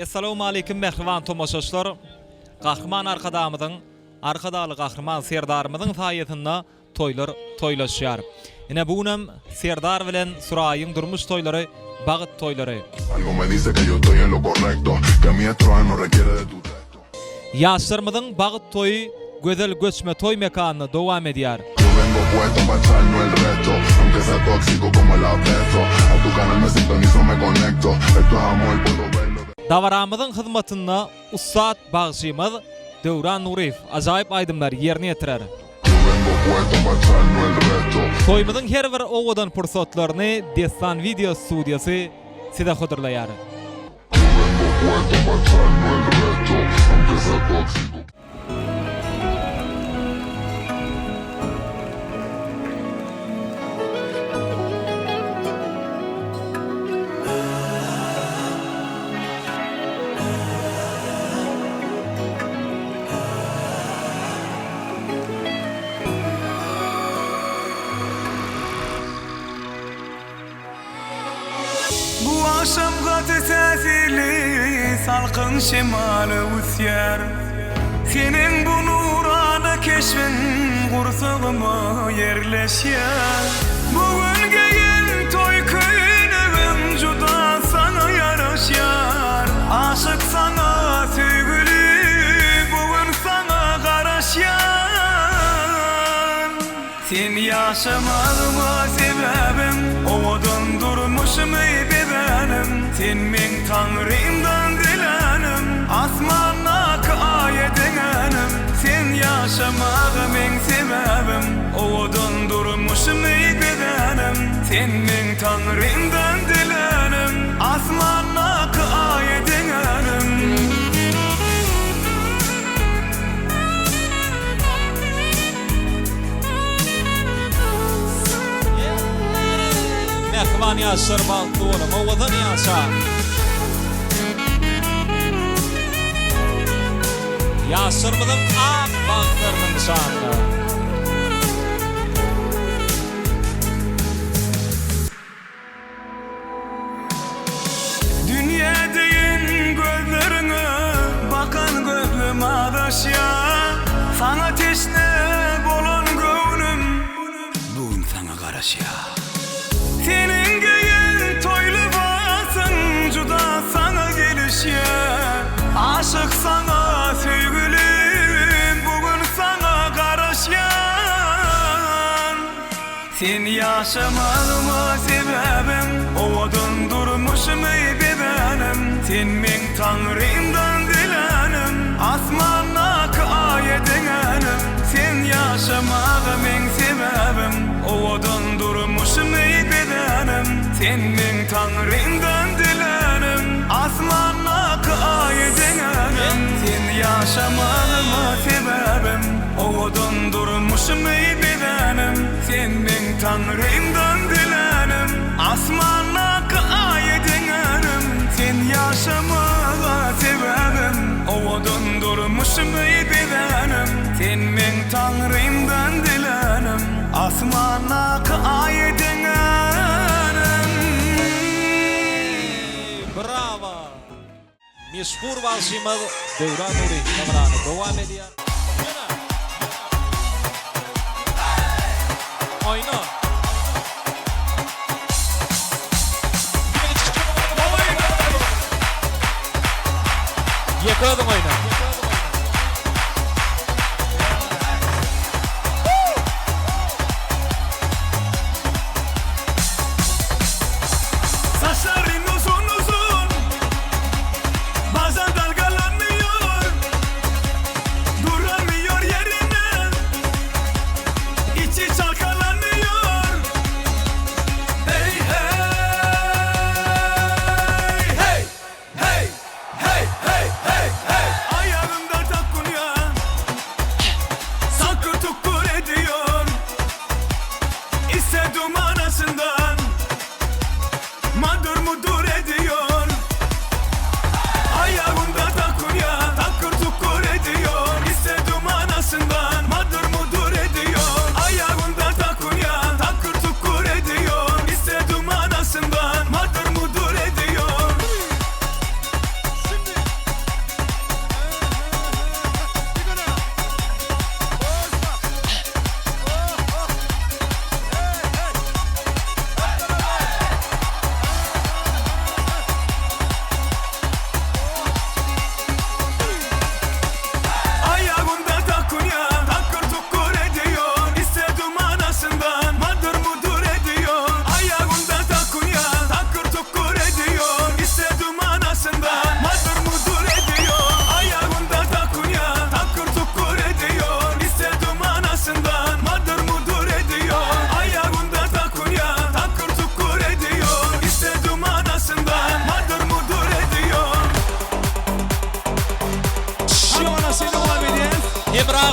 Assalamu alaykum mehriban tomoşaşlar. Gahrman arkadamyzyň, arkadaly gahrman serdarymyzyň saýetinde toylar toylaşýar. Ine bunem serdar bilen Suraýyň durmuş toylary, bagyt toylary. Algo me dice que yo estoy en lo correcto, que mi estrada no requiere de tu texto. Ýaşlarymyzyň bagyt toyu gözel göçme toy mekanyny dowam edýär. Yo vengo puesto pa' echarnos el resto, aunque sea tóxico como el apesto. A tu canal me sintonizo, me conecto. Esto es amor, puedo verlo. Davaramyzyň hyzmatyna ustad bagşymyz Döwran Nurif ajaýyp aýdymlar ýerine ýetirer. Yo vengo puesto pa' echarnos el resto. Toýmyzyň her bir owadan pursatlaryny Destan Video Studiosy size hodurlaýar. Yo vengo puesto pa' echarnos el resto, aunque sea tóxico. Bu akşam katı tesirli salkın şemalı üsyer. Senin bu nurana keşfin kursağıma yerleşer. Bugün gelin toy köyünüm juda sana yaraşyar. Aşık sana sevgili bugün sana karaşyar. Sen yaşamalıma sebebim ovadan durmuşum ey bebenim. Sen men tanrımdan dilenim asmana kayedenim. Sen yaşamalı men sebebim ovadan durmuşum ey bebenim. Sen men tanrımdan dilenim asmana kayedenim. Mehriban ýaşlar bagty bolam, owadan ýaşar. Ýaşlarymyzyň ak bagtlarynyň şanly. Dünya deyin gözlerine bakan gözlüm adaşya. Sana teşne bolan gönlüm bugün sana karaşya. Senin geyin toylu basın juda sana gelişyer. Aşık sana sevgilim bugün sana karaşyan. Sen yaşamalıma sebebim ovadan durmuşum ey bebenim. Sen men tanrımdan dilenim asmana kayedenim. Sen yaşamalı men sebebim ovadan durmuşum ey bebenim. Sen men tanrımdan dilenim asmana kayedenim. Sen yaşamalıma sebebim ovadan durmuşum ey bebenim. Sen men tanrımdan dilenim asmana kayedenim. Sen yaşamalıma sebebim ovadan durmuşum ey bebenim. Sen men tanrımdan dilenim asmana kayedenim. Bravo. Meşhur bagşymyz Döwran Nurif kamerany dowam edýär. Oyna. Yekadım oyna. Saçların uzun uzun bazen dalgalanıyor. Duramıyor yerine içi çalkalanıyor. Hey hey hey hey hey hey hey hey. Ay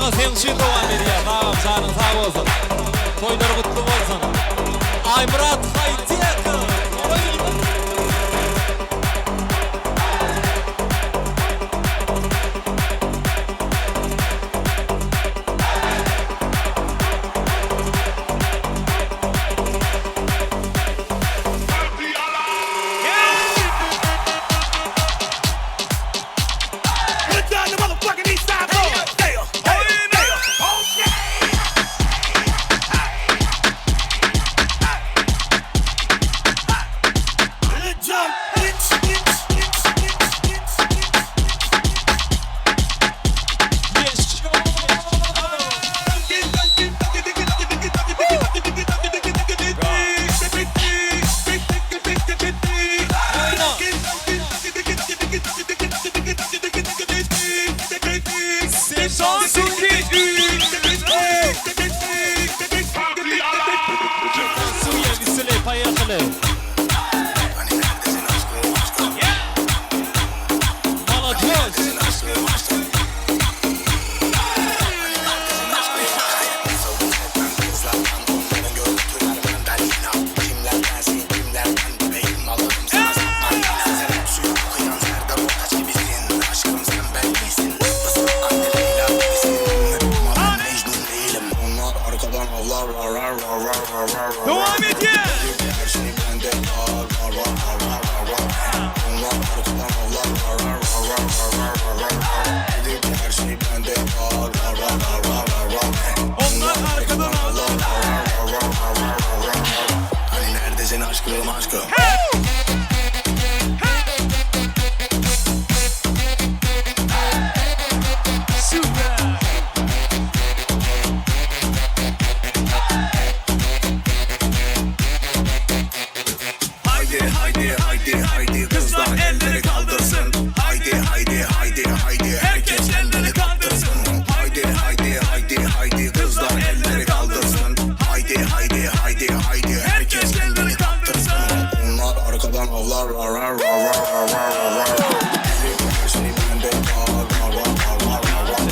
Ağa sen şu devam ediyor. Tamam canın sağ olsun. Toylar kutlu olsun. Ay Murat haydi yakın. Devam et ya. Onlar arkadan ağlar. Hani neredesin aşkım aşkım? Haydi haydi haydi haydi kızlar elleri kaldırsın. Haydi haydi haydi haydi herkes elleri kaldırsın. Haydi haydi haydi haydi kızlar elleri kaldırsın. Haydi haydi haydi haydi herkes elleri kaldırsın. Onlar arkadan avlar rar rar rar rar rar rar. Her şey bende var var var var var var.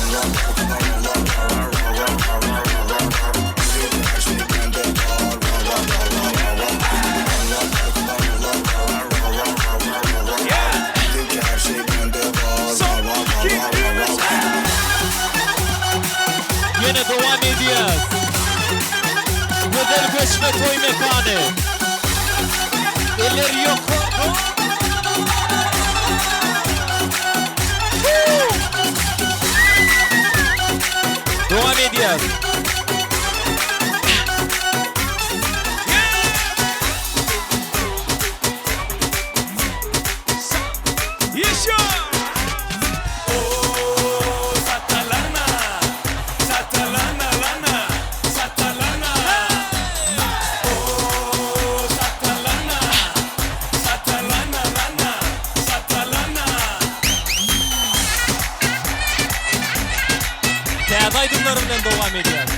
Onlar arkadan avlar rar rar rar rar rar rar rar. Her şey bende var var var var var var. Onlar arkadan avlar rar rar rar rar rar rar rar. Her şey bende var var var var var var. Yine devam ediyoruz. Güzel göçme toy mekanı. Eller yok. Devam ediyoruz. Yaşa. Oh, satalana. Satalana lana. Satalana. Oh, satalana. Satalana lana. Satalana. Kağıt aydınlarından devam ediyoruz.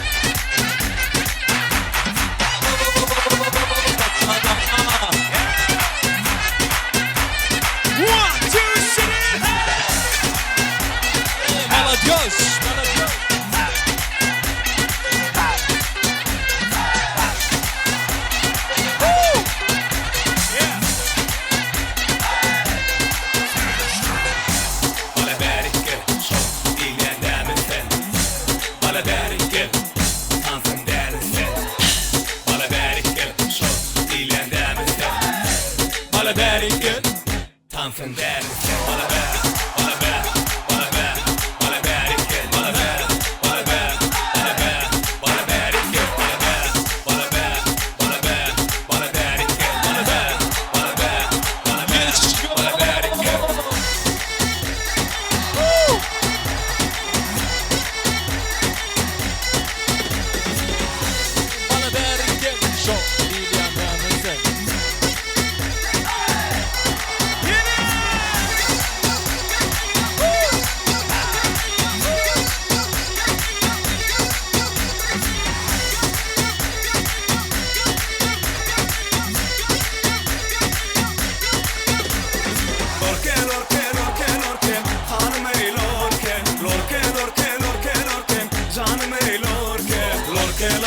One, two, three. Молодежь! Bana berike, çok dinlenden sen. Bana berike, tansın dersen. Bana berike, çok dinlenden sen. Bana berike, tansın dersen. Bana ber, bana ber, bana ber, bana berike, bana ber, bana ber, bana ber, bana berike, bana ber, bana ber, bana ber, bana berike, bana ber, bana ber, bana ber, bana berike. Bana berike, çok dinlenden sen.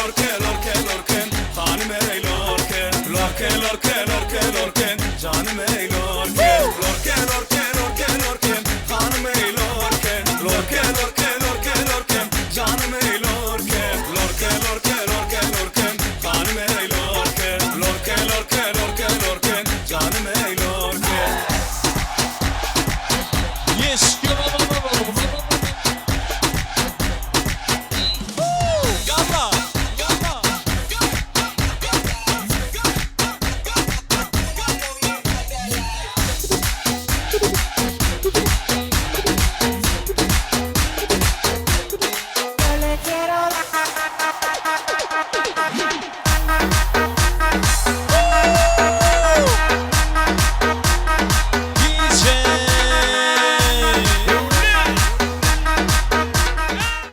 lorke lorke lorke hanım ey lorke lorke lorke